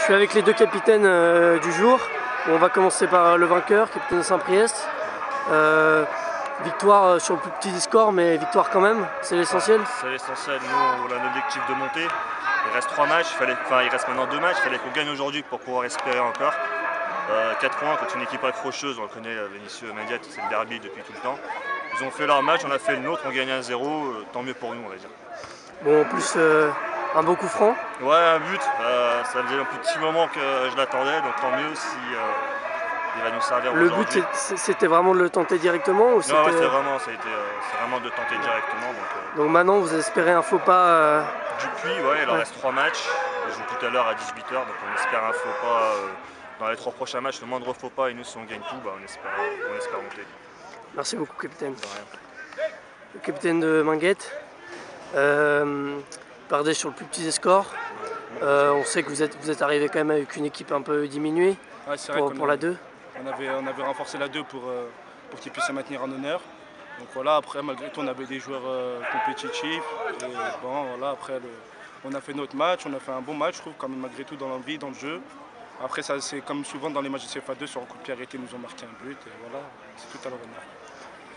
suis avec les deux capitaines du jour. On va commencer par le vainqueur, capitaine de Saint-Priest. Victoire sur le plus petit score, mais victoire quand même, c'est l'essentiel. C'est l'essentiel. Nous, on a l'objectif de monter. Il reste 3 matchs, il reste maintenant 2 matchs. Il fallait qu'on gagne aujourd'hui pour pouvoir espérer encore. 4 points contre une équipe accrocheuse, on le connaît, Vénissieux et Mendiette, c'est le derby depuis tout le temps. Ils ont fait leur match, on a fait le nôtre, on gagne 1-0, tant mieux pour nous, on va dire. Bon, en plus, un beau coup franc. Ouais, un but, ça faisait un petit moment que je l'attendais, donc tant mieux si il va nous servir aujourd'hui. Le but, c'était vraiment de le tenter directement ou non, ouais, c'est vraiment de le tenter directement. Donc maintenant, vous espérez un faux pas Dupuis, ouais, il en reste 3 matchs. Il joue tout à l'heure à 18h, donc on espère un faux pas dans les 3 prochains matchs. Le moindre faux pas, et nous, si on gagne tout, on espère monter. Merci beaucoup, capitaine. De rien. Le capitaine de Minguette, perdez sur le plus petit score. On sait que vous êtes arrivé quand même avec une équipe un peu diminuée pour la 2. On avait renforcé la 2 pour qu'ils puissent se maintenir en honneur. Donc voilà, après malgré tout on avait des joueurs compétitifs. Et bon voilà, après on a fait notre match, on a fait un bon match je trouve quand même malgré tout dans l'envie, dans le jeu. Après ça c'est comme souvent dans les matchs de CFA2 sur un coup de pied arrêté ils nous ont marqué un but et voilà, c'est tout à leur honneur.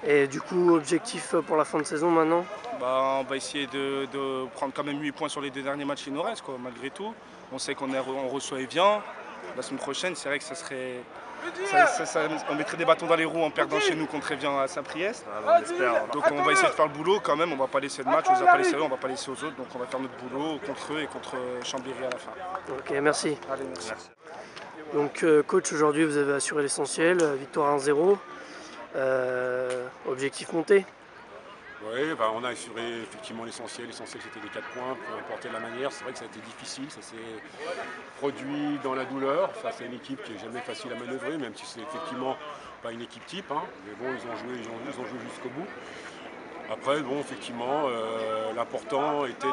Et du coup, objectif pour la fin de saison maintenant? On va essayer de prendre quand même 8 points sur les 2 derniers matchs qui nous restent, malgré tout. On sait qu'on reçoit Evian. La semaine prochaine, c'est vrai que ça serait. On mettrait des bâtons dans les roues en perdant chez nous contre Evian à Saint-Priest. Donc on va essayer de faire le boulot quand même, on ne va pas laisser le match, on ne les a pas laissés eux, on ne va pas laisser aux autres. Donc on va faire notre boulot contre eux et contre Chambéry à la fin. Ok, merci. Allez, merci. Donc coach, aujourd'hui vous avez assuré l'essentiel, victoire 1-0. Objectif monté? Oui, on a assuré effectivement l'essentiel. L'essentiel c'était les 4 points, peu importe la manière. C'est vrai que ça a été difficile, ça s'est produit dans la douleur. C'est une équipe qui n'est jamais facile à manœuvrer, même si c'est effectivement pas une équipe type. Mais bon, ils ont joué jusqu'au bout. Après, bon, effectivement, l'important était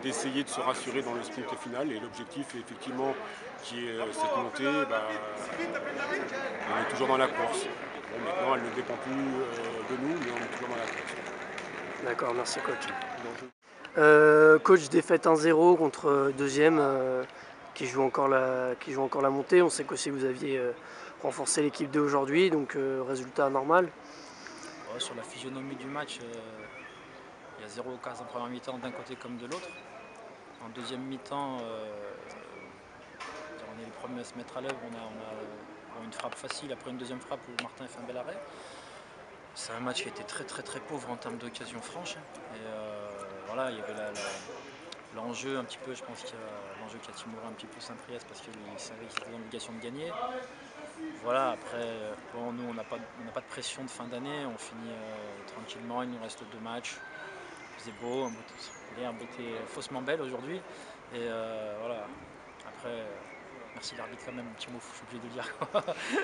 d'essayer de se rassurer dans le sprint final. Et l'objectif, effectivement, qui est cette montée, on est toujours dans la course. Bon, maintenant, elle ne dépend plus de nous, mais on est toujours dans la course. D'accord, merci coach. Coach, défaite 1-0 contre deuxième qui joue encore la montée. On sait qu'aussi vous aviez renforcé l'équipe d'aujourd'hui, donc résultat normal. Ouais, sur la physionomie du match, il y a 0 occasion en première mi-temps d'un côté comme de l'autre. En deuxième mi-temps, on est les premiers à se mettre à l'œuvre. On a une frappe facile après une deuxième frappe où Martin fait un bel arrêt. C'est un match qui était très pauvre en termes d'occasion franche. Et voilà, il y avait l'enjeu un petit peu, je pense qu'il y a l'enjeu qui a timoré un petit peu Saint-Priest parce qu'ils savaient qu'ils étaient dans l'obligation de gagner. Voilà, après, bon, nous on n'a pas de pression de fin d'année, on finit tranquillement, il nous reste 2 matchs. Il faisait beau, l'herbe était faussement belle aujourd'hui. Et voilà, après. Merci l'arbitre quand même, un petit mot, je suis obligé de dire.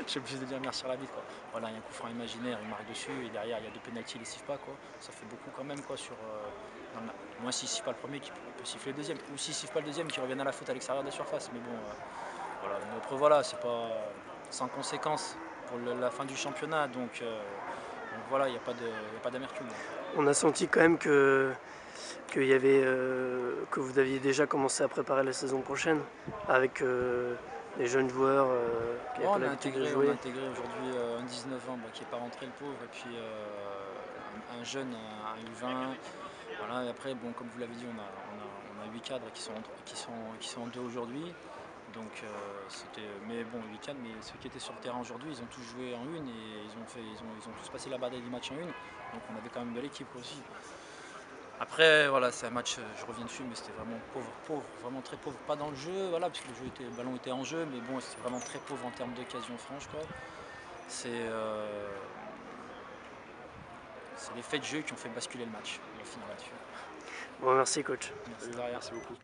Je suis obligé de dire merci à l'arbitre. Voilà, il y a un coup franc imaginaire, il marque dessus et derrière il y a 2 pénaltys, il ne les siffle pas. Ça fait beaucoup quand même moi s'il ne siffle pas le premier, il peut siffler le deuxième. Ou s'il ne siffle pas le deuxième, qu'il revienne à la faute à l'extérieur de la surface. Mais bon, voilà. Mais après voilà, c'est pas sans conséquence pour la fin du championnat. Donc voilà, il n'y a pas d'amertume. On a senti quand même que vous aviez déjà commencé à préparer la saison prochaine avec les jeunes joueurs qui avaient on a intégré aujourd'hui un 19 ans qui n'est pas rentré le pauvre et puis un jeune, un U20. Voilà, et après, bon, comme vous l'avez dit, on a 8 cadres qui sont en 2 aujourd'hui. Donc mais bon, 8 cadres, mais ceux qui étaient sur le terrain aujourd'hui, ils ont tous joué en 1 et ils ont tous passé la bataille du match en 1. Donc on avait quand même une belle équipe aussi. Après, voilà, c'est un match, je reviens dessus, mais c'était vraiment pauvre, vraiment très pauvre. Pas dans le jeu, voilà, parce que le ballon était en jeu, mais bon, c'était vraiment très pauvre en termes d'occasion franche, C'est les faits de jeu qui ont fait basculer le match. On va finir là-dessus. Bon, merci coach. Merci beaucoup.